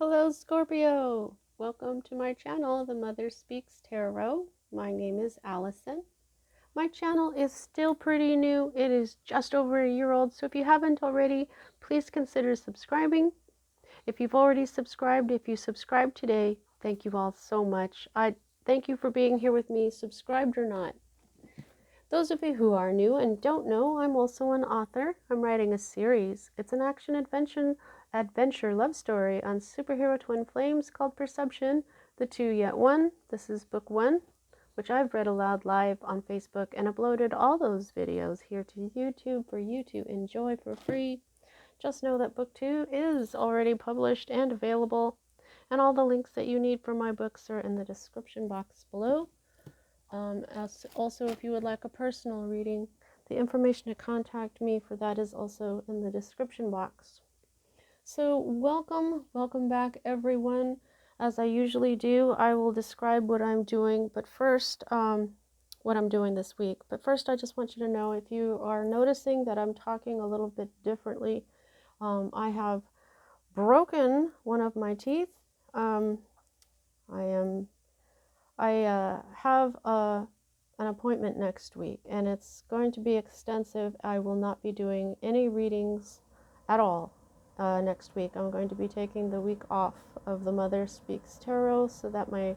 Hello, Scorpio! Welcome to my channel, The Mother Speaks Tarot. My name is Allison. My channel is still pretty new. It is just over a year old, so if you haven't already, please consider subscribing. If you've already subscribed, if you subscribed today, thank you all so much. I thank you for being here with me, subscribed or not. Those of you who are new and don't know, I'm also an author. I'm writing a series. It's an action-adventure love story on superhero twin flames called Perception, The Two Yet One. This is book 1, which I've read aloud live on Facebook and uploaded all those videos here to YouTube for you to enjoy for free. Just know that book 2 is already published and available, and all the links that you need for my books are in the description box below. Also, if you would like a personal reading, the information to contact me for that is also in the description box. So welcome back everyone. As I usually do, I will describe what I'm doing, but first, what I'm doing this week. But first, I just want you to know, if you are noticing that I'm talking a little bit differently, I have broken one of my teeth. I have an appointment next week, and it's going to be extensive. I will not be doing any readings at all next week. I'm going to be taking the week off of the Mother Speaks Tarot, so that my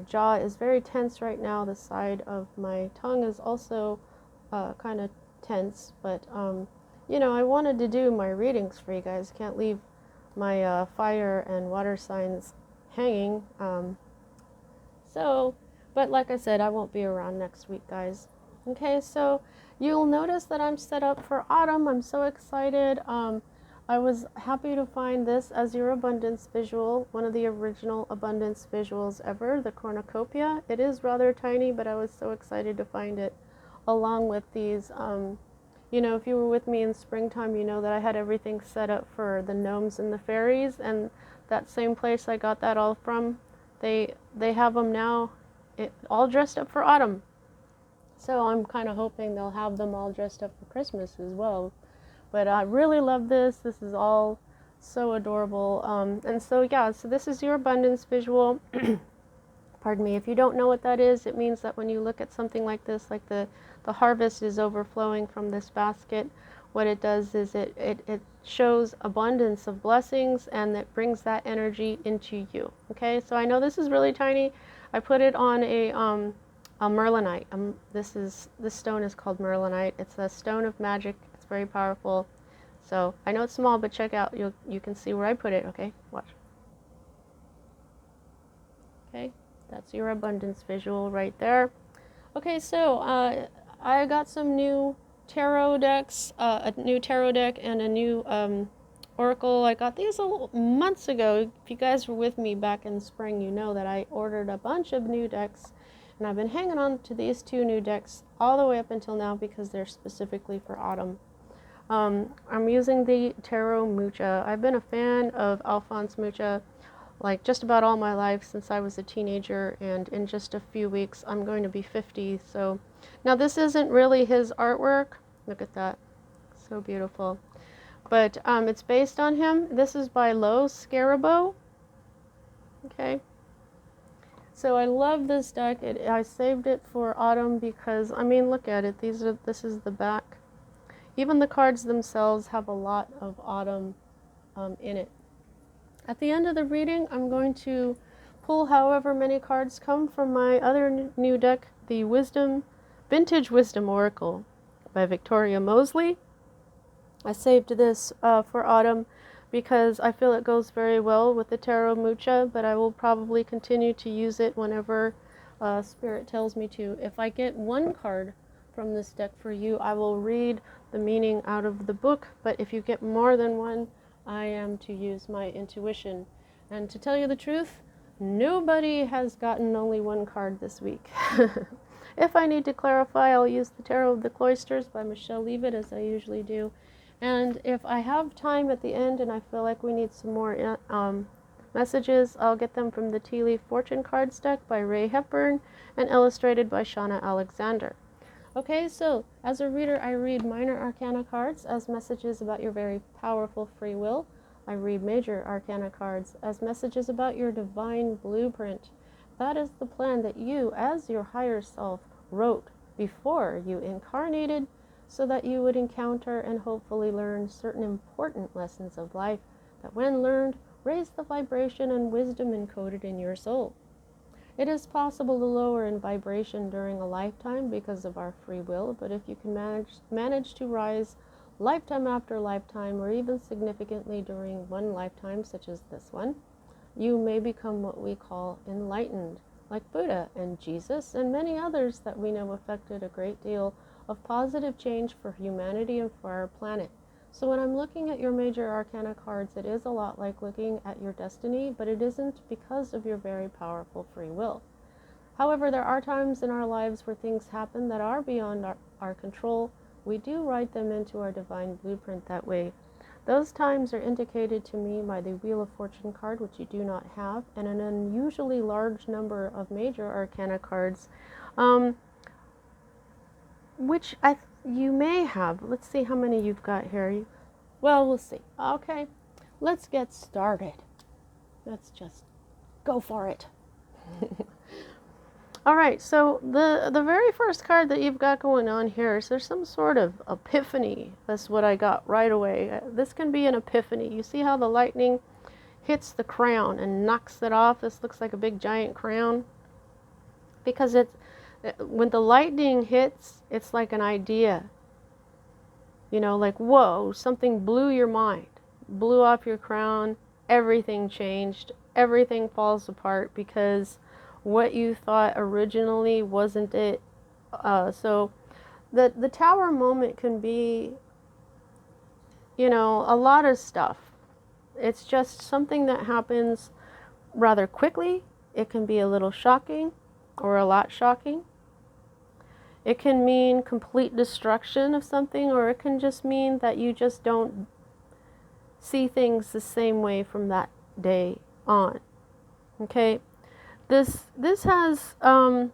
jaw is very tense right now. The side of my tongue is also kind of tense, but you know, I wanted to do my readings for you guys. Can't leave my fire and water signs hanging. But like I said, I won't be around next week, guys. Okay, so you'll notice that I'm set up for autumn. I'm so excited. I was happy to find this as your abundance visual, one of the original abundance visuals ever, the cornucopia. It is rather tiny, but I was so excited to find it along with these. You know, if you were with me in springtime, you know that I had everything set up for the gnomes and the fairies, and that same place I got that all from, they have them now all dressed up for autumn. So I'm kind of hoping they'll have them all dressed up for Christmas as well. But I really love this. This is all so adorable. And so yeah, so this is your abundance visual. Pardon me. If you don't know what that is, it means that when you look at something like this, like the harvest is overflowing from this basket, what it does is it shows abundance of blessings, and it brings that energy into you. Okay, so I know this is really tiny. I put it on a merlinite. This stone is called merlinite. It's a stone of magic. It's very powerful. So I know it's small, but check out. You can see where I put it. Okay, watch. Okay, that's your abundance visual right there. Okay, so I got some new tarot decks, a new tarot deck and a new oracle. I got these months ago. If you guys were with me back in spring, you know that I ordered a bunch of new decks, and I've been hanging on to these 2 new decks all the way up until now because they're specifically for autumn. I'm using the Tarot Mucha. I've been a fan of Alphonse Mucha like just about all my life since I was a teenager, and in just a few weeks I'm going to be 50. So now this isn't really his artwork. Look at that, so beautiful. But it's based on him. This is by Lo Scarabo. Okay. So I love this deck. I saved it for autumn because, I mean, look at it. This is the back. Even the cards themselves have a lot of autumn in it. At the end of the reading, I'm going to pull however many cards come from my other new deck, the Vintage Wisdom Oracle by Victoria Mosley. I saved this for autumn because I feel it goes very well with the Tarot Mucha, but I will probably continue to use it whenever Spirit tells me to. If I get one card from this deck for you, I will read the meaning out of the book, but if you get more than one, I am to use my intuition. And to tell you the truth, nobody has gotten only one card this week. If I need to clarify, I'll use the Tarot of the Cloisters by Michelle Leavitt, as I usually do. And if I have time at the end and I feel like we need some more messages, I'll get them from the Tea Leaf Fortune Cards deck by Ray Hepburn and illustrated by Shauna Alexander. Okay, so as a reader, I read minor arcana cards as messages about your very powerful free will. I read major arcana cards as messages about your divine blueprint. That is the plan that you, as your higher self, wrote before you incarnated so that you would encounter and hopefully learn certain important lessons of life that, when learned, raise the vibration and wisdom encoded in your soul. It is possible to lower in vibration during a lifetime because of our free will, but if you can manage to rise lifetime after lifetime, or even significantly during one lifetime, such as this one, you may become what we call enlightened, like Buddha and Jesus and many others that we know affected a great deal of positive change for humanity and for our planet. So when I'm looking at your major arcana cards, it is a lot like looking at your destiny, but it isn't because of your very powerful free will. However, there are times in our lives where things happen that are beyond our control. We do write them into our divine blueprint that way. Those times are indicated to me by the Wheel of Fortune card, which you do not have, and an unusually large number of major arcana cards, which you may have. Let's see how many you've got here. Well, we'll see. Okay, let's get started. Let's just go for it. All right, so the very first card that you've got going on here is there's some sort of epiphany. That's what I got right away. This can be an epiphany. You see how the lightning hits the crown and knocks it off? This looks like a big giant crown. Because when the lightning hits, it's like an idea. You know, like, whoa, something blew your mind, blew off your crown, everything changed, everything falls apart because what you thought originally wasn't it. So the tower moment can be, you know, a lot of stuff. It's just something that happens rather quickly. It can be a little shocking or a lot shocking. It can mean complete destruction of something, or it can just mean that you just don't see things the same way from that day on. Okay? This has, I'm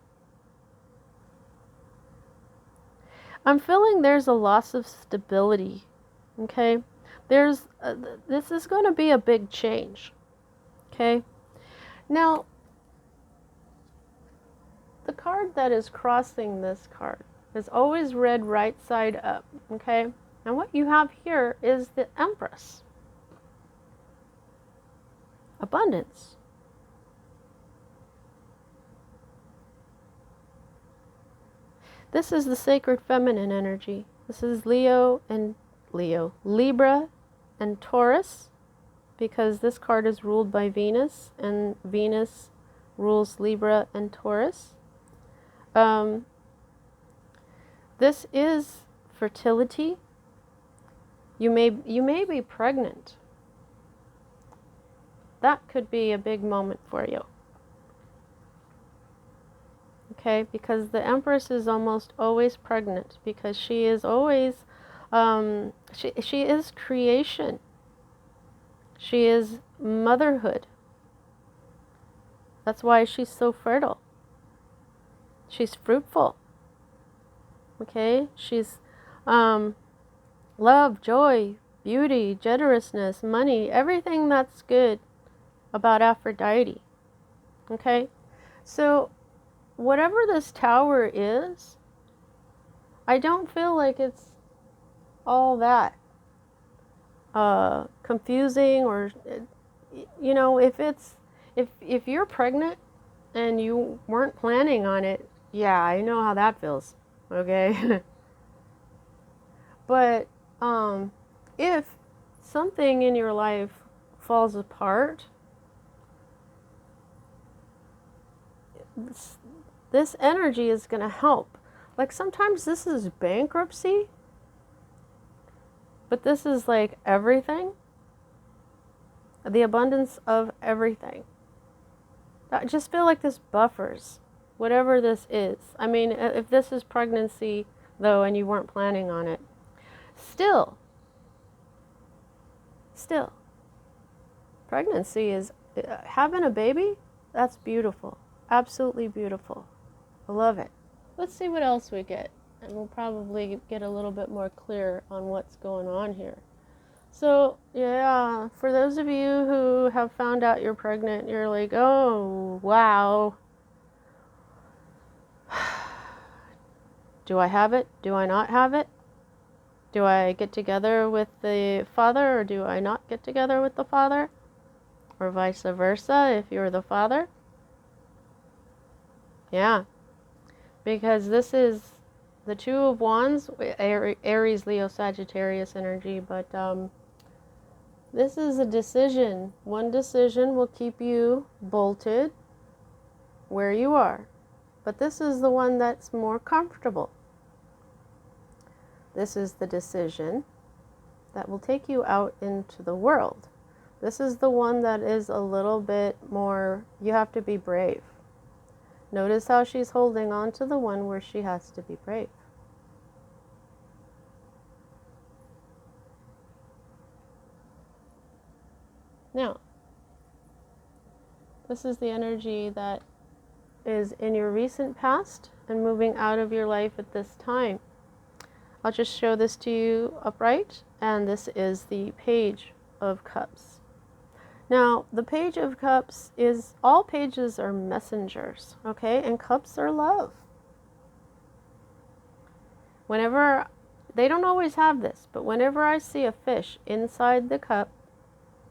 feeling there's a loss of stability. Okay? This is going to be a big change. Okay? Now, the card that is crossing this card is always read right side up, okay? And what you have here is the Empress. Abundance. This is the sacred feminine energy. This is Libra and Taurus, because this card is ruled by Venus, and Venus rules Libra and Taurus. This is fertility. You may be pregnant. That could be a big moment for you. Okay, because the Empress is almost always pregnant, because she is always she is creation. She is motherhood. That's why she's so fertile. She's fruitful. Okay? She's love, joy, beauty, generousness, money, everything that's good about Aphrodite. Okay? So, whatever this tower is, I don't feel like it's all that confusing, or, you know, if you're pregnant and you weren't planning on it, yeah, I know how that feels, okay? But if something in your life falls apart, this energy is going to help. Like, sometimes this is bankruptcy, but this is like everything, the abundance of everything. I just feel like this buffers whatever this is. I mean, if this is pregnancy, though, and you weren't planning on it, still, pregnancy is, having a baby, that's beautiful. Absolutely beautiful. I love it. Let's see what else we get, and we'll probably get a little bit more clear on what's going on here. So, yeah, for those of you who have found out you're pregnant, you're like, oh, wow. Do I have it? Do I not have it? Do I get together with the father or do I not get together with the father? Or vice versa if you're the father? Yeah, because this is the Two of Wands, Aries, Leo, Sagittarius energy, but this is a decision. One decision will keep you bolted where you are, but this is the one that's more comfortable. This is the decision that will take you out into the world. This is the one that is a little bit more, you have to be brave. Notice how she's holding on to the one where she has to be brave. Now, this is the energy that is in your recent past and moving out of your life at this time. I'll just show this to you upright, and this is the Page of Cups. Now, the Page of Cups is, all pages are messengers, okay? And cups are love. Whenever, they don't always have this, but whenever I see a fish inside the cup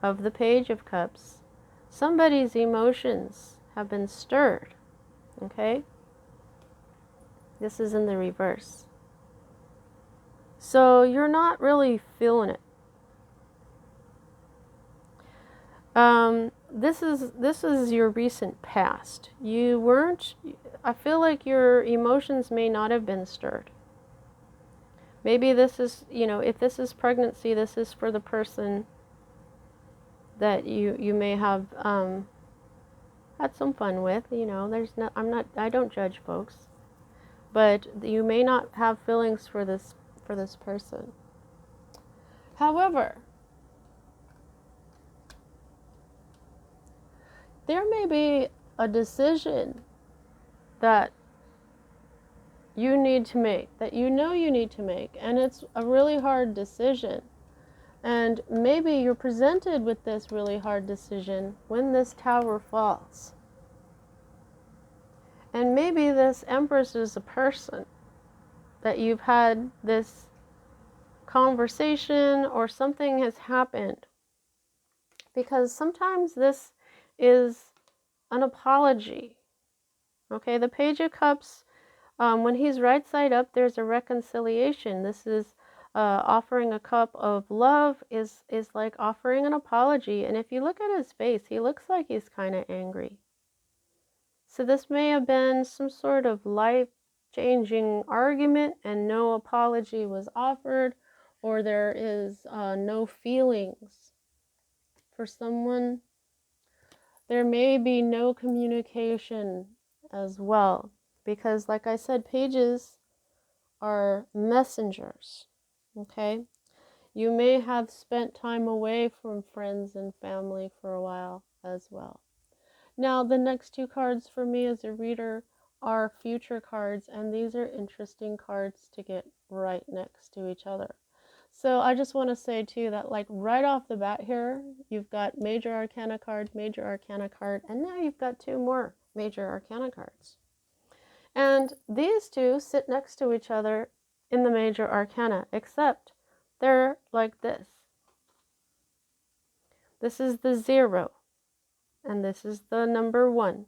of the Page of Cups, somebody's emotions have been stirred, okay? This is in the reverse. So you're not really feeling it. This is your recent past. You weren't, I feel like your emotions may not have been stirred. Maybe this is, if this is pregnancy, this is for the person that you may have had some fun with. I don't judge folks, but you may not have feelings for this person. However, there may be a decision that you need to make, that you need to make, and it's a really hard decision. And maybe you're presented with this really hard decision when this tower falls. And maybe this Empress is a person that you've had this conversation or something has happened. Because sometimes this is an apology. Okay, the Page of Cups, when he's right side up, there's a reconciliation. This is offering a cup of love is like offering an apology. And if you look at his face, he looks like he's kind of angry. So this may have been some sort of life-changing argument and no apology was offered, or there is no feelings for someone. There may be no communication as well, because like I said, pages are messengers, okay? You may have spent time away from friends and family for a while as well. Now, the next two cards for me as a reader are future cards, and these are interesting cards to get right next to each other. So I just want to say too that like right off the bat here, you've got Major Arcana card, and now you've got two more Major Arcana cards. And these two sit next to each other in the Major Arcana, except they're like this. This is the 0, and this is the number 1.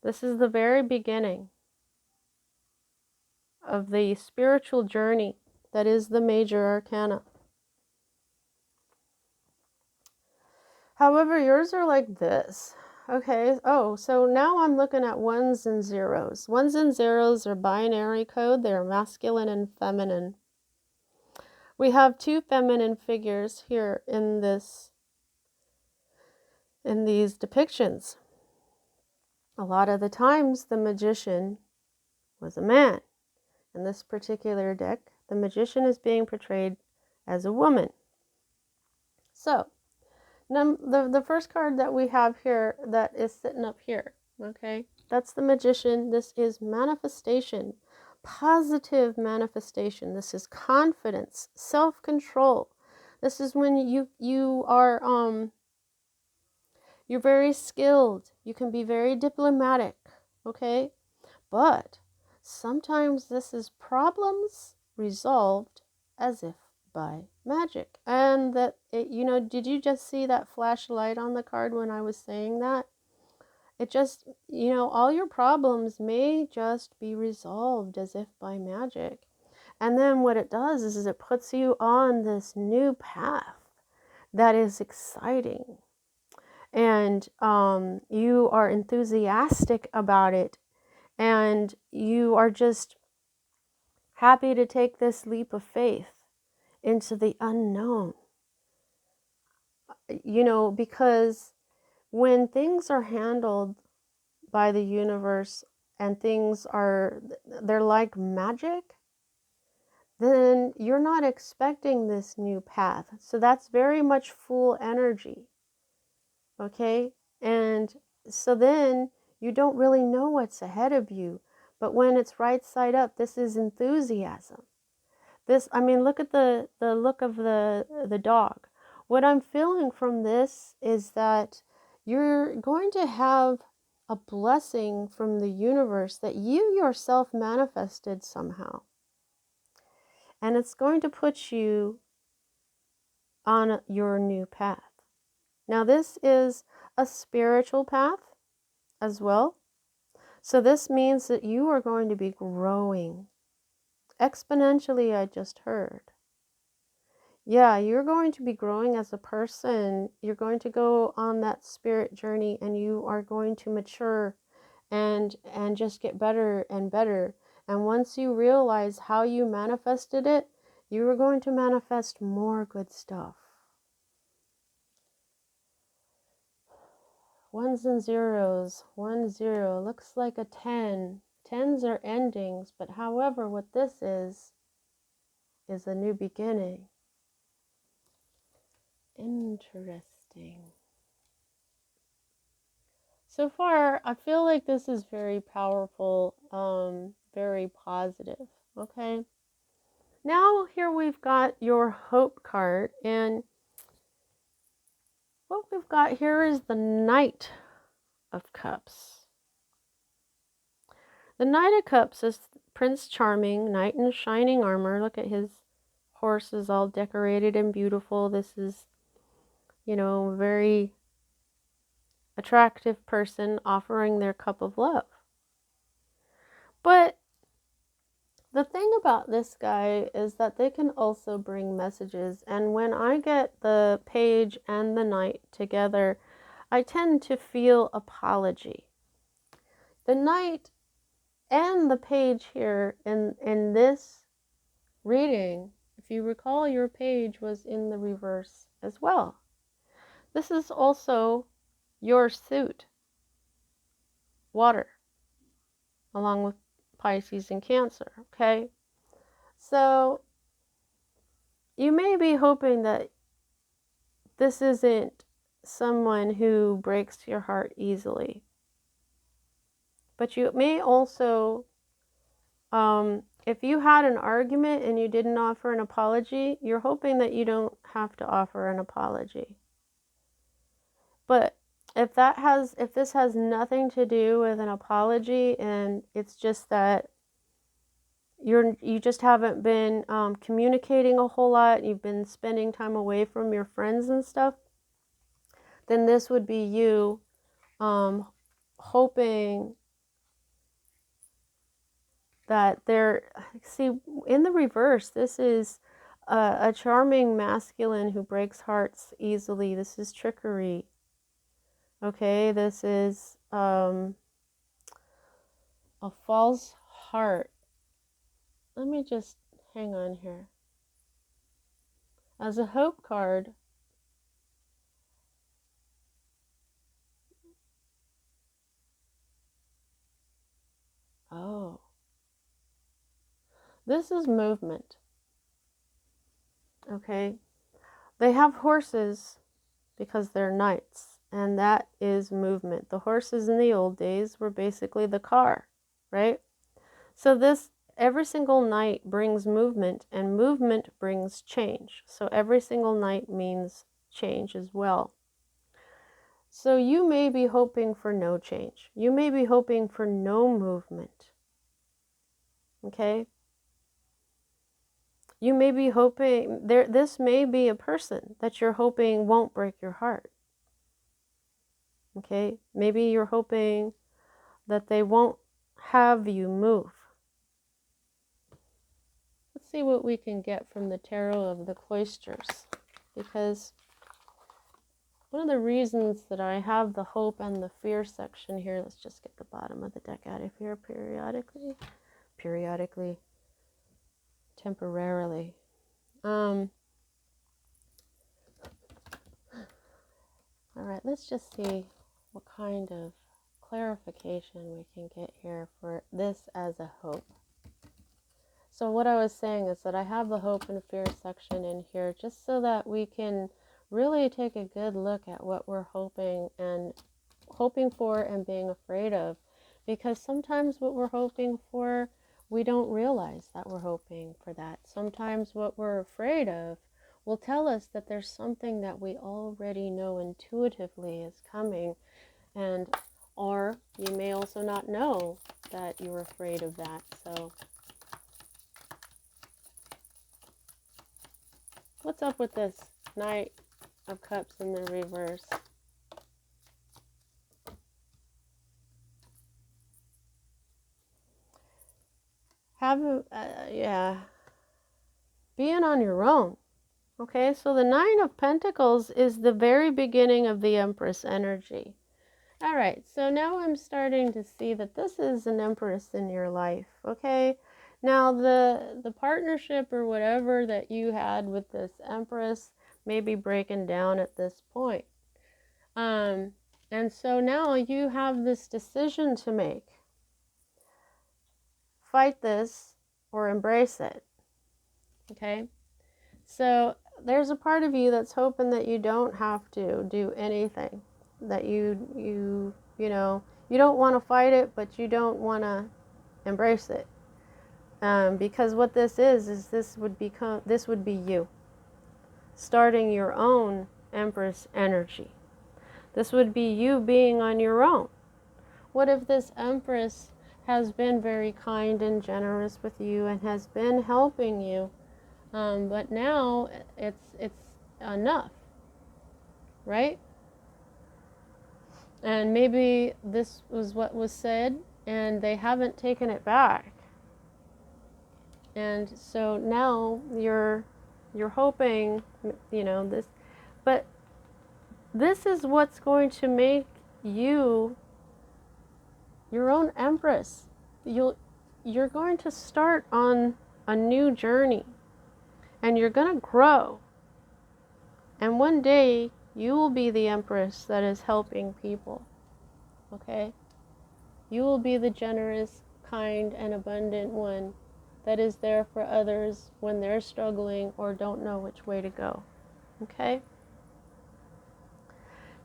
This is the very beginning of the spiritual journey that is the Major Arcana. However, yours are like this. Okay, so now I'm looking at 1s and 0s. 1s and 0s are binary code. They're masculine and feminine. We have two feminine figures here in these depictions. A lot of the times, the magician was a man. In this particular deck, the magician is being portrayed as a woman. So, the first card that we have here that is sitting up here, okay, that's the magician. This is manifestation, positive manifestation. This is confidence, self-control. This is when you are you're very skilled. You can be very diplomatic, okay? But sometimes this is problems resolved as if by magic. And that, you know, did you just see that flashlight on the card when I was saying that? It just, you know, all your problems may just be resolved as if by magic. And then what it does is it puts you on this new path that is exciting. And you are enthusiastic about it. And you are just happy to take this leap of faith into the unknown. You know, because when things are handled by the universe and they're like magic, then you're not expecting this new path. So that's very much Fool energy. Okay? And so then you don't really know what's ahead of you. But when it's right side up, this is enthusiasm. This, I mean, look at the look of the dog. What I'm feeling from this is that you're going to have a blessing from the universe that you yourself manifested somehow. And it's going to put you on your new path. Now, this is a spiritual path as well. So this means that you are going to be growing exponentially, I just heard. Yeah, you're going to be growing as a person. You're going to go on that spirit journey and you are going to mature and just get better and better. And once you realize how you manifested it, you are going to manifest more good stuff. Ones and zeros. 1 0 looks like a 10. Tens are endings, but however, what this is a new beginning. Interesting. So far, I feel like this is very powerful, very positive, okay? Now here we've got your hope card, and what we've got here is the Knight of Cups. The Knight of Cups is Prince Charming, knight in shining armor. Look at his horse is all decorated and beautiful. This is, you know, very attractive person offering their cup of love. But the thing about this guy is that they can also bring messages. And when I get the page and the knight together, I tend to feel apology. The knight and the page here in this reading, if you recall, your page was in the reverse as well. This is also your suit, water, along with Pisces and Cancer, okay? So you may be hoping that this isn't someone who breaks your heart easily. But you may also, if you had an argument and you didn't offer an apology, you're hoping that you don't have to offer an apology. But if this has nothing to do with an apology and it's just that you just haven't been communicating a whole lot, you've been spending time away from your friends and stuff, then this would be you hoping that see, in the reverse, this is a charming masculine who breaks hearts easily. This is trickery. Okay, this is a false heart. Let me just hang on here. As a hope card, oh, this is movement. Okay, they have horses because they're knights, and that is movement. The horses in the old days were basically the car, right? So this, every single night brings movement, and movement brings change. So every single night means change as well. So you may be hoping for no change. You may be hoping for no movement. Okay? You may be hoping, this may be a person that you're hoping won't break your heart. Okay? Maybe you're hoping that they won't have you move. Let's see what we can get from the Tarot of the Cloisters. Because one of the reasons that I have the hope and the fear section here, let's just get the bottom of the deck out of here periodically, temporarily. All right, let's just see what kind of clarification we can get here for this as a hope. So what I was saying is that I have the hope and fear section in here just so that we can really take a good look at what we're hoping for and being afraid of. Because sometimes what we're hoping for, we don't realize that we're hoping for that. Sometimes what we're afraid of will tell us that there's something that we already know intuitively is coming, or you may also not know that you're afraid of that. So what's up with this Knight of Cups in the reverse? Being on your own. Okay, so the Nine of Pentacles is the very beginning of the Empress energy. All right, so now I'm starting to see that this is an Empress in your life, okay? Now, the partnership or whatever that you had with this Empress may be breaking down at this point. And so now you have this decision to make. Fight this or embrace it, okay? So there's a part of you that's hoping that you don't have to do anything, that you don't want to fight it, but you don't want to embrace it, because what this is this would be you starting your own Empress energy. This would be you being on your own. What if this Empress has been very kind and generous with you and has been helping you? But now it's enough, right? And maybe this was what was said and they haven't taken it back. And so now you're hoping, this, but this is what's going to make you your own Empress. You're going to start on a new journey. And you're going to grow. And one day, you will be the Empress that is helping people. Okay? You will be the generous, kind, and abundant one that is there for others when they're struggling or don't know which way to go. Okay?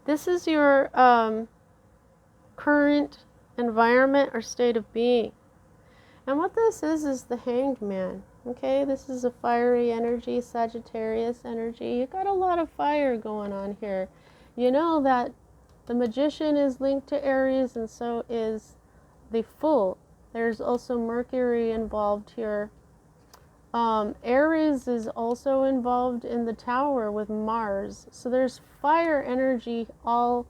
This is your current environment or state of being. And what this is the Hanged Man. Okay, this is a fiery energy, Sagittarius energy. You got a lot of fire going on here. You know that the Magician is linked to Aries, and so is the Fool. There's also Mercury involved here. Aries is also involved in the Tower with Mars. So there's fire energy all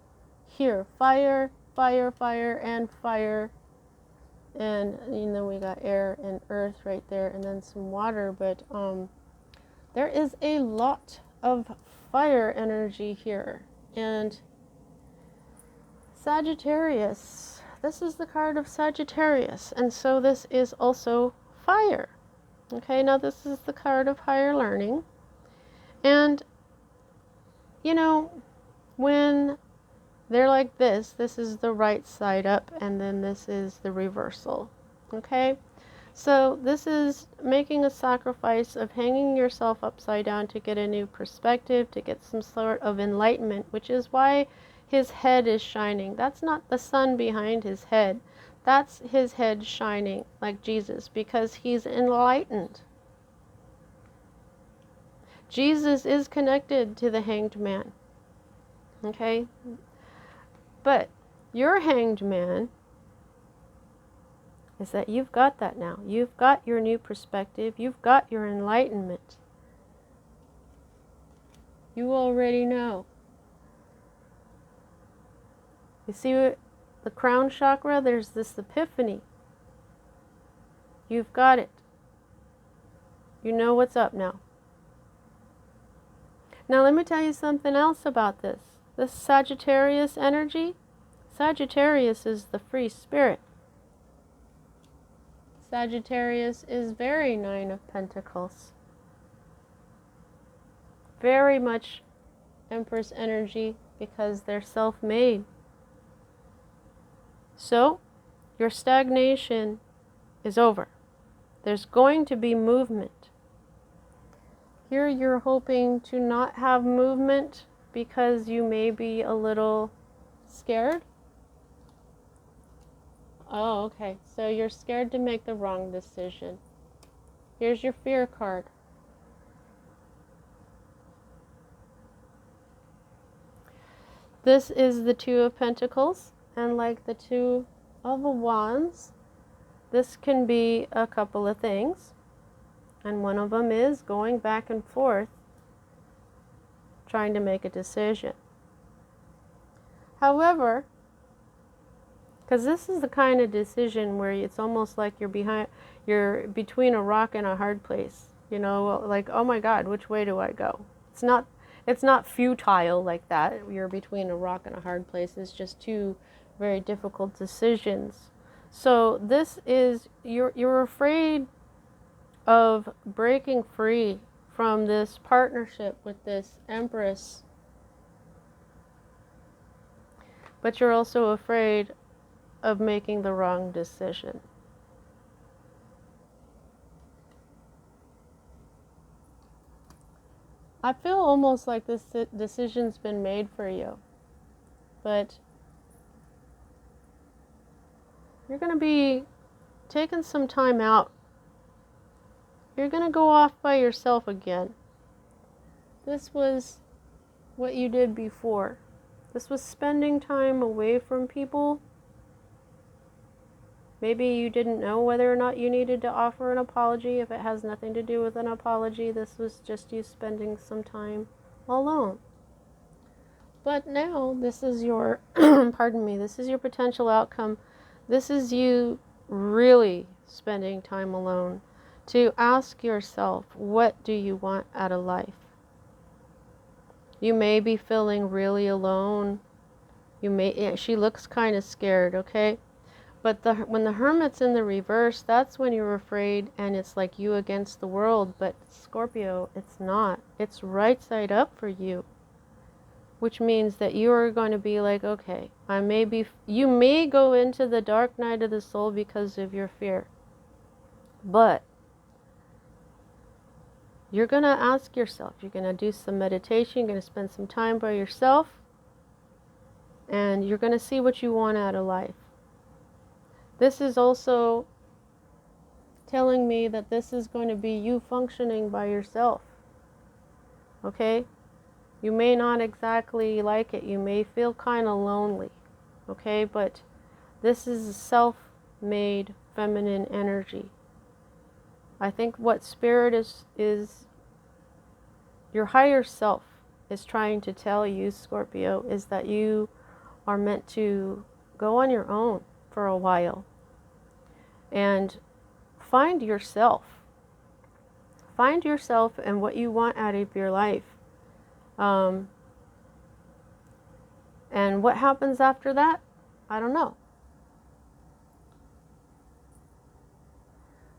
here. Fire, fire, fire, and fire. And we got air and earth right there, and then some water. But there is a lot of fire energy here. And Sagittarius, this is the card of Sagittarius, and so this is also fire. Okay, now this is the card of higher learning. And when they're like this is the right side up, and then this is the reversal. Okay? So this is making a sacrifice of hanging yourself upside down to get a new perspective, to get some sort of enlightenment, which is why his head is shining. That's not the sun behind his head. That's his head shining like Jesus because he's enlightened. Jesus is connected to the hanged man. Okay? But your hanged man is that you've got that now. You've got your new perspective. You've got your enlightenment. You already know. You see the crown chakra? There's this epiphany. You've got it. You know what's up now. Now let me tell you something else about this. This Sagittarius energy. Sagittarius is the free spirit. Sagittarius is very Nine of Pentacles. Very much Empress energy because they're self-made. So, your stagnation is over. There's going to be movement. Here you're hoping to not have movement because you may be a little scared. Oh, okay. So you're scared to make the wrong decision. Here's your fear card. This is the Two of Pentacles, and like the Two of Wands, this can be a couple of things, and one of them is going back and forth, trying to make a decision. However, because this is the kind of decision where it's almost like you're between a rock and a hard place. You know, like, oh my God, which way do I go? It's not futile like that. You're between a rock and a hard place. It's just two very difficult decisions. So this is, you're afraid of breaking free from this partnership with this Empress. But you're also afraid of making the wrong decision. I feel almost like this decision's been made for you, but you're going to be taking some time out. You're going to go off by yourself again. This was what you did before. This was spending time away from people. Maybe you didn't know whether or not you needed to offer an apology. If it has nothing to do with an apology, this was just you spending some time alone. But now, this is your, pardon me, this is your potential outcome. This is you really spending time alone to ask yourself, what do you want out of life? You may be feeling really alone. She looks kind of scared, okay? But when the Hermit's in the reverse, that's when you're afraid and it's like you against the world. But Scorpio, it's not. It's right side up for you. Which means that you are going to be like, okay, you may go into the dark night of the soul because of your fear. But you're going to ask yourself, you're going to do some meditation, you're going to spend some time by yourself, and you're going to see what you want out of life. This is also telling me that this is going to be you functioning by yourself. Okay? You may not exactly like it. You may feel kind of lonely. Okay? But this is a self-made feminine energy. I think what spirit is your higher self is trying to tell you, Scorpio, is that you are meant to go on your own for a while and find yourself and what you want out of your life, and what happens after that, I don't know.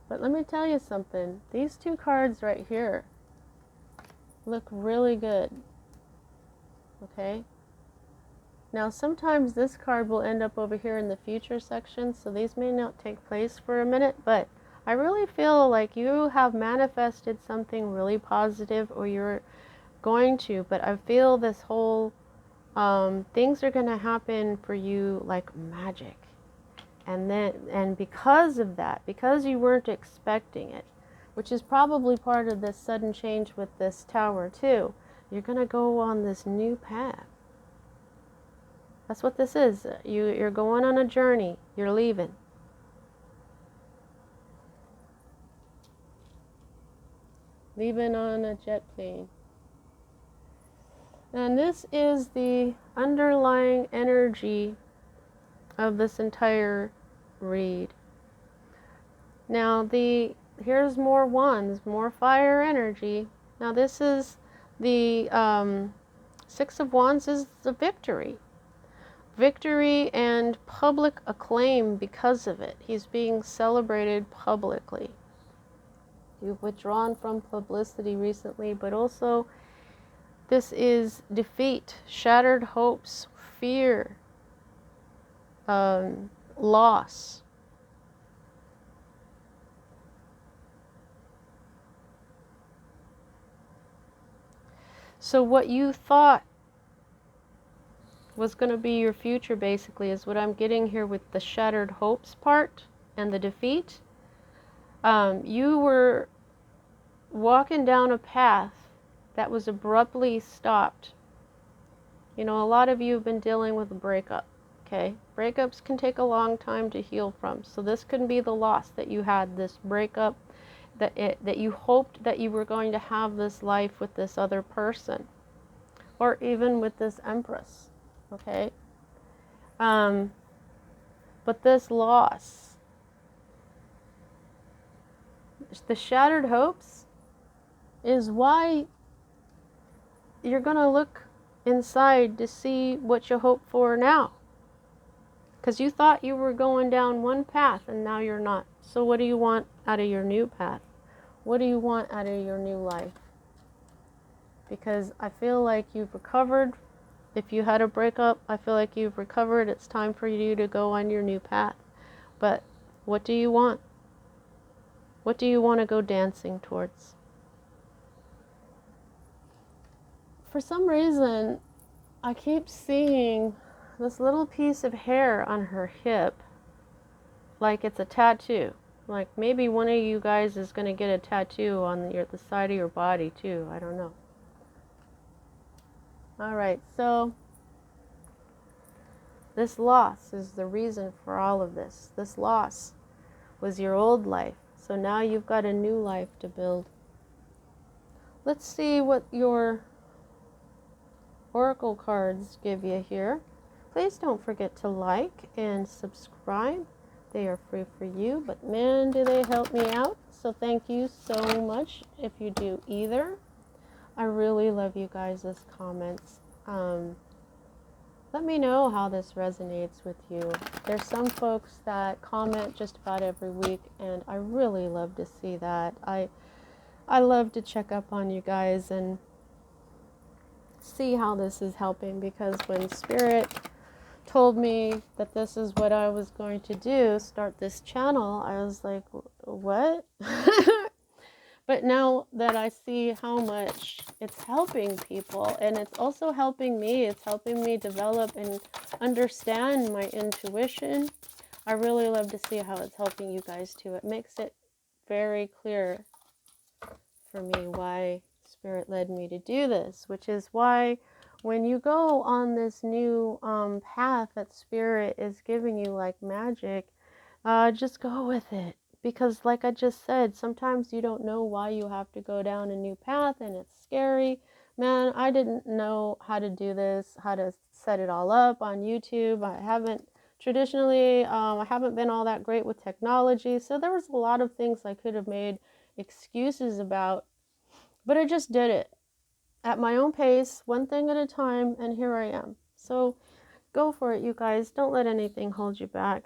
But let me tell you something, these two cards right here look really good. Okay? Now, sometimes this card will end up over here in the future section, so these may not take place for a minute, but I really feel like you have manifested something really positive, or you're going to, but I feel this whole, things are going to happen for you like magic. And because of that, because you weren't expecting it, which is probably part of this sudden change with this tower too, you're going to go on this new path. That's what this is. You're going on a journey. You're leaving. Leaving on a jet plane. And this is the underlying energy of this entire read. Now here's more wands, more fire energy. Now this is the Six of Wands is the victory. Victory and public acclaim because of it. He's being celebrated publicly. You've withdrawn from publicity recently, but also this is defeat, shattered hopes, fear, loss. So what you thought was going to be your future basically is what I'm getting here with the shattered hopes part and the defeat. You were walking down a path that was abruptly stopped. You know, a lot of you have been dealing with a breakup, okay? Breakups can take a long time to heal from. So this can be the loss that you had, this breakup, that you hoped that you were going to have this life with this other person, or even with this Empress, okay? But this loss, the shattered hopes, is why you're going to look inside to see what you hope for now. Because you thought you were going down one path and now you're not. So what do you want out of your new path? What do you want out of your new life? Because I feel like you've recovered. If you had a breakup, I feel like you've recovered. It's time for you to go on your new path. But what do you want? What do you want to go dancing towards? For some reason, I keep seeing this little piece of hair on her hip like it's a tattoo. Like maybe one of you guys is going to get a tattoo on the side of your body too. I don't know. Alright, so this loss is the reason for all of this. This loss was your old life. So now you've got a new life to build. Let's see what your oracle cards give you here. Please don't forget to like and subscribe. They are free for you, but man, do they help me out. So thank you so much if you do either. I really love you guys' comments. Let me know how this resonates with you. There's some folks that comment just about every week, and I really love to see that. I love to check up on you guys and see how this is helping, because when Spirit told me that this is what I was going to do, start this channel, I was like, what? But now that I see how much it's helping people, and it's also helping me, it's helping me develop and understand my intuition. I really love to see how it's helping you guys too. It makes it very clear for me why Spirit led me to do this, which is why when you go on this new path that Spirit is giving you like magic, just go with it. Because like I just said, sometimes you don't know why you have to go down a new path and it's scary. Man, I didn't know how to do this, how to set it all up on YouTube. I haven't been all that great with technology. So there was a lot of things I could have made excuses about, but I just did it at my own pace, one thing at a time, and here I am. So go for it, you guys. Don't let anything hold you back.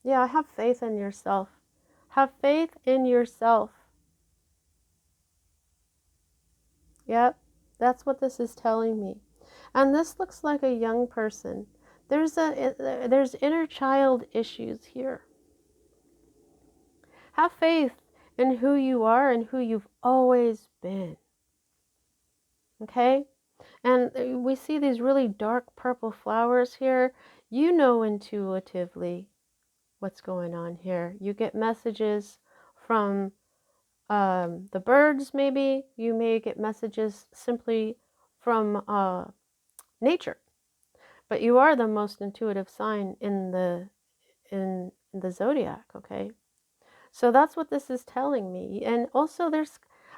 Yeah, have faith in yourself. Have faith in yourself. Yep, that's what this is telling me. And this looks like a young person. There's inner child issues here. Have faith in who you are and who you've always been. Okay? And we see these really dark purple flowers here. You know intuitively what's going on here. You get messages from the birds, maybe. You may get messages simply from nature. But you are the most intuitive sign in the zodiac, okay? So that's what this is telling me. And also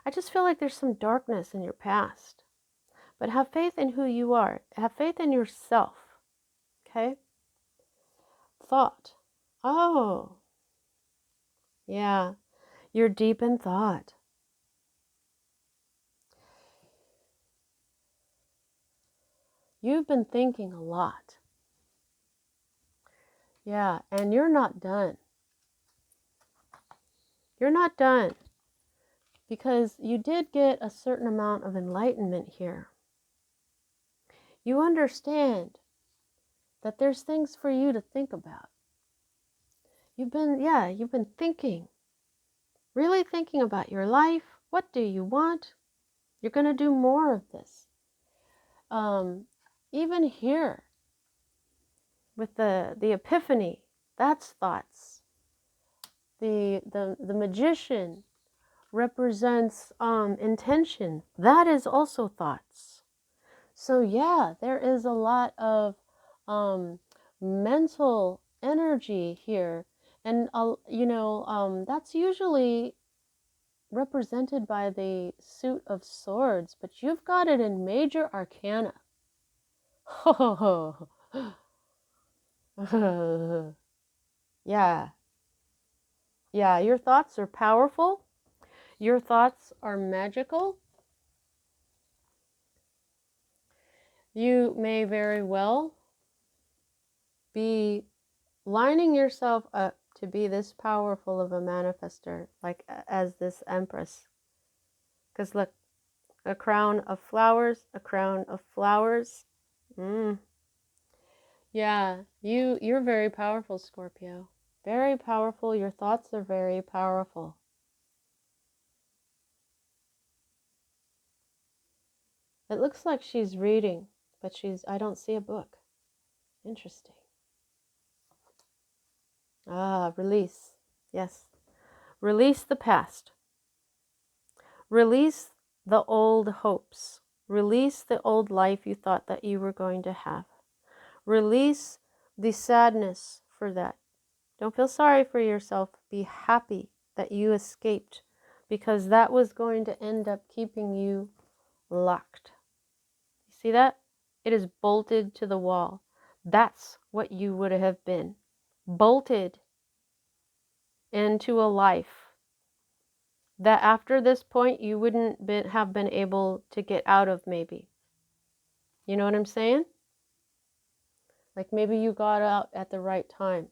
I just feel like there's some darkness in your past. But have faith in who you are. Have faith in yourself. Okay? Thought. Oh. Yeah. You're deep in thought. You've been thinking a lot. Yeah, and you're not done. You're not done. Because you did get a certain amount of enlightenment here. You understand that there's things for you to think about. You've been thinking. Really thinking about your life. What do you want? You're going to do more of this. Even here, with the epiphany, that's thoughts. The magician represents intention. That is also thoughts. So yeah, there is a lot of mental energy here, and that's usually represented by the suit of swords, but you've got it in major arcana. Yeah. Yeah, your thoughts are powerful. Your thoughts are magical. You may very well be lining yourself up to be this powerful of a manifester, like as this empress. Because look, a crown of flowers, a crown of flowers. Yeah, you're very powerful, Scorpio. Very powerful. Your thoughts are very powerful. It looks like she's reading, but I don't see a book. Interesting. Release. Yes. Release the past. Release the old hopes. Release the old life you thought that you were going to have. Release the sadness for that. Don't feel sorry for yourself. Be happy that you escaped, because that was going to end up keeping you locked. You see that? It is bolted to the wall. That's what you would have been. Bolted into a life that after this point you wouldn't have been able to get out of, maybe. You know what I'm saying? Like maybe you got out at the right time.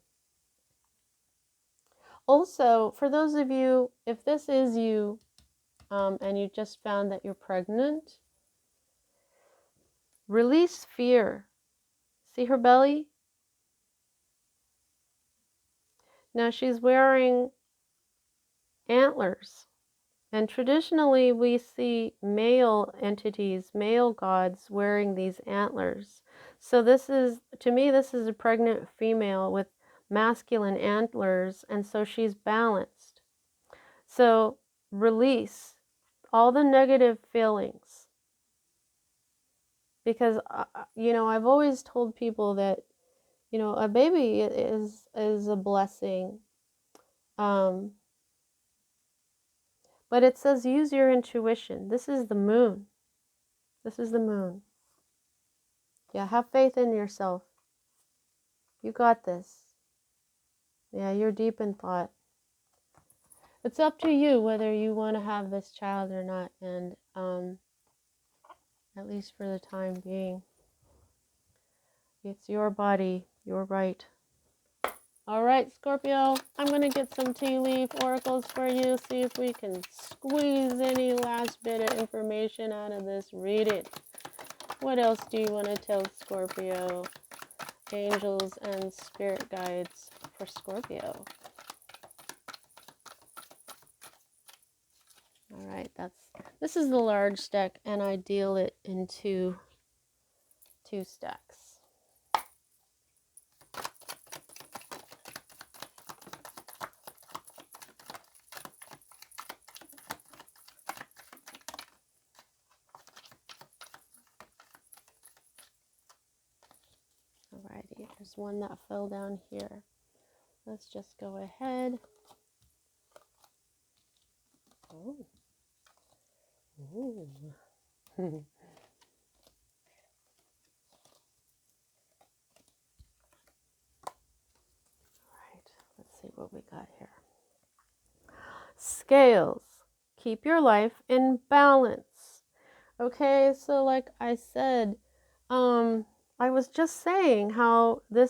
Also, for those of you, if this is you, and you just found that you're pregnant, release fear. See her belly? Now she's wearing antlers. And traditionally we see male entities, male gods wearing these antlers. So to me, this is a pregnant female with masculine antlers, and so she's balanced. So release all the negative feelings. Because, I've always told people that, a baby is a blessing. But it says use your intuition. This is the moon. This is the moon. Yeah, have faith in yourself. You got this. Yeah, you're deep in thought. It's up to you whether you want to have this child or not, and at least for the time being. It's your body, your right. All right, Scorpio, I'm going to get some tea leaf oracles for you, see if we can squeeze any last bit of information out of this. Read it. What else do you want to tell Scorpio? Angels and spirit guides for Scorpio. All right, this is the large deck, and I deal it into 2 stacks. There's one that fell down here. Let's just go ahead. Oh. Ooh. All right, let's see what we got here. Scales, keep your life in balance. Okay, so like I said, I was just saying how it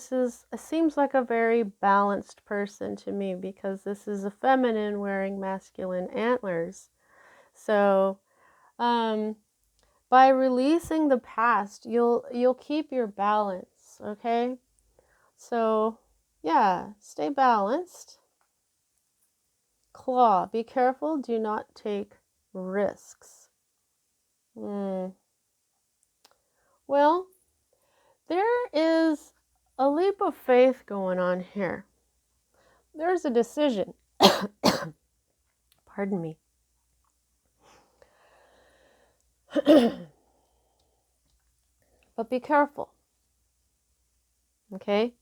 seems like a very balanced person to me because this is a feminine wearing masculine antlers. So, by releasing the past, you'll keep your balance, okay? So, yeah, stay balanced. Claw, be careful, do not take risks. Well, there is a leap of faith going on here. There's a decision. Pardon me. But be careful. Okay?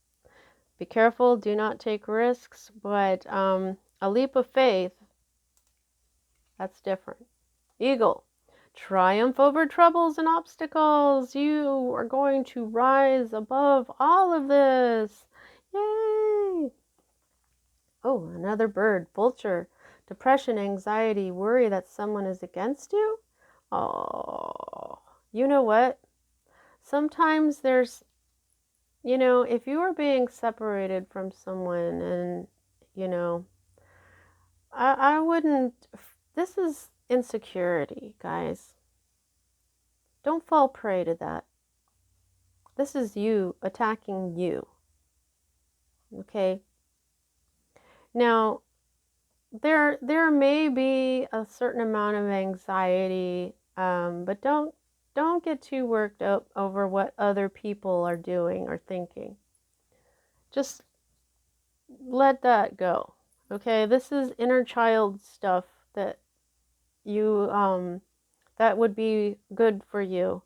Be careful, do not take risks, but a leap of faith, that's different. Eagle, triumph over troubles and obstacles. You are going to rise above all of this. Yay! Oh, another bird, vulture. Depression, anxiety, worry that someone is against you. Oh, you know what? Sometimes there's, if you are being separated from someone and, I wouldn't, this is insecurity, guys. Don't fall prey to that. This is you attacking you. Okay? Now, there may be a certain amount of anxiety, but don't get too worked up over what other people are doing or thinking. Just let that go. Okay? This is inner child stuff that you that would be good for you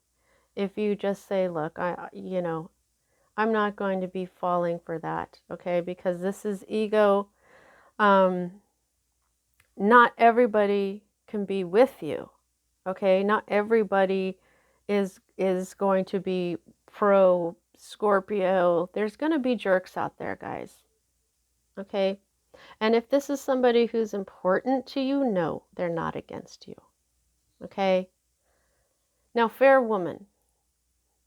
if you just say, look, I'm not going to be falling for that, okay? Because this is ego. Not everybody can be with you, okay? Not everybody is going to be pro Scorpio. There's going to be jerks out there, guys, okay? And if this is somebody who's important to you, no, they're not against you, okay? Now, fair woman,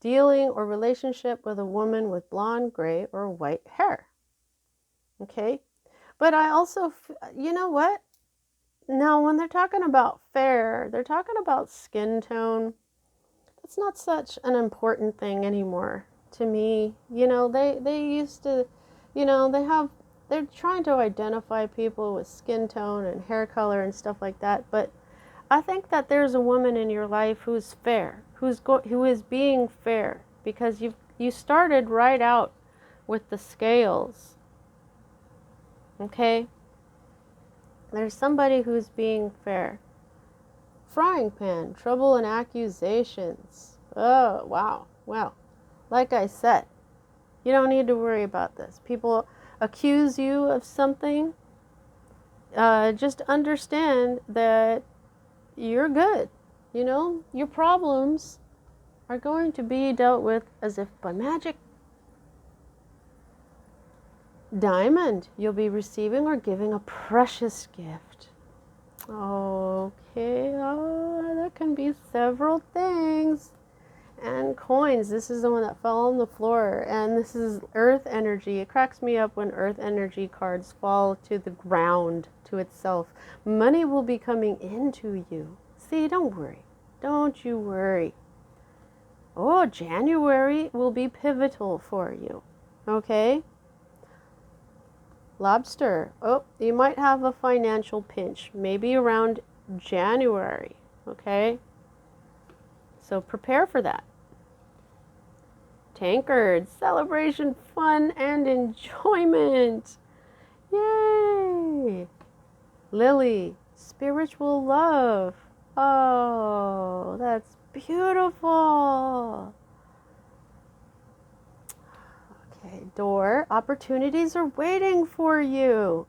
dealing or relationship with a woman with blonde, gray, or white hair, okay? But I also, you know what? Now, when they're talking about fair, they're talking about skin tone. That's not such an important thing anymore to me. They used to, they're trying to identify people with skin tone and hair color and stuff like that. But I think that there's a woman in your life who's fair, who is being fair, because you started right out with the scales. Okay? There's somebody who's being fair. Frying pan, trouble and accusations. Oh, wow. Well, like I said, you don't need to worry about this. People accuse you of something. Just understand that you're good. Your problems are going to be dealt with as if by magic. Diamond, you'll be receiving or giving a precious gift. Okay, that can be several things. And coins, this is the one that fell on the floor. And this is earth energy. It cracks me up when earth energy cards fall to the ground to itself. Money will be coming into you. See, don't worry. Don't you worry. Oh, January will be pivotal for you. Okay? Lobster. Oh, you might have a financial pinch, maybe around January, okay? So prepare for that. Tankard, celebration, fun, and enjoyment. Yay! Lily, spiritual love. Oh, that's beautiful. Okay, door. Opportunities are waiting for you.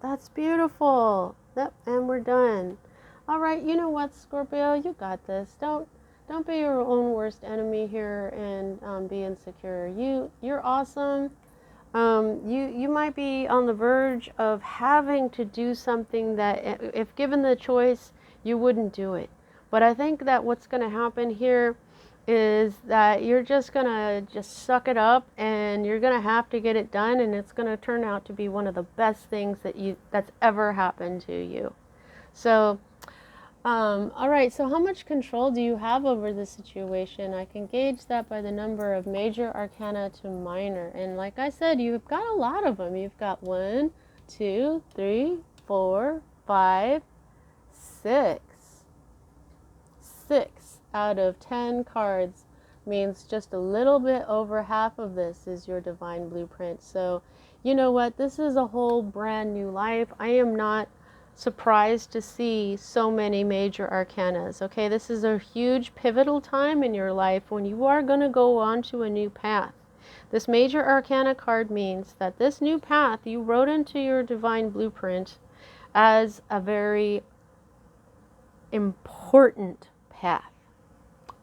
That's beautiful. Yep, and we're done. All right, you know what, Scorpio? You got this. Don't be your own worst enemy here and be insecure. You're awesome. You might be on the verge of having to do something that, if given the choice, you wouldn't do it. But I think that what's going to happen here is that you're just going to just suck it up and you're going to have to get it done, and it's going to turn out to be one of the best things that's ever happened to you. So all right, so how much control do you have over the situation? I can gauge that by the number of major arcana to minor. And like I said, you've got a lot of them. You've got 1, 2, 3, 4, 5, 6. 6 out of 10 cards means just a little bit over half of this is your divine blueprint. So you know what? This is a whole brand new life. I am not surprised to see so many major arcanas. Okay, this is a huge pivotal time in your life when you are going to go on to a new path. This major arcana card means that this new path you wrote into your divine blueprint as a very important path.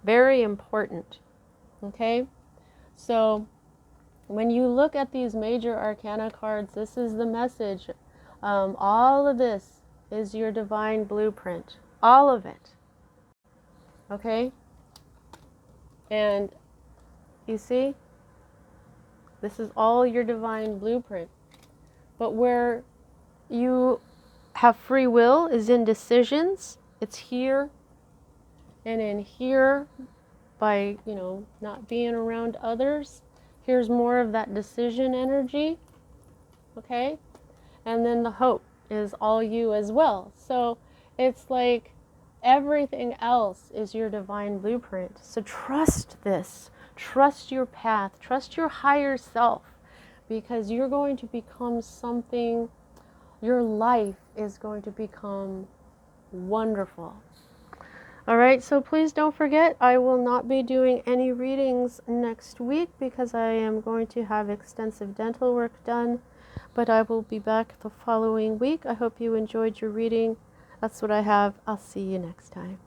Very important. Okay, so when you look at these major arcana cards, this is the message. All of this is your divine blueprint. All of it. Okay? And you see, this is all your divine blueprint. But where you have free will is in decisions. It's here and in here by, not being around others. Here's more of that decision energy. Okay? And then the hope is all you as well. So it's like everything else is your divine blueprint. So trust this. Trust your path. Trust your higher self, because you're going to become something. Your life is going to become wonderful. All right, so please don't forget, I will not be doing any readings next week because I am going to have extensive dental work done. But I will be back the following week. I hope you enjoyed your reading. That's what I have. I'll see you next time.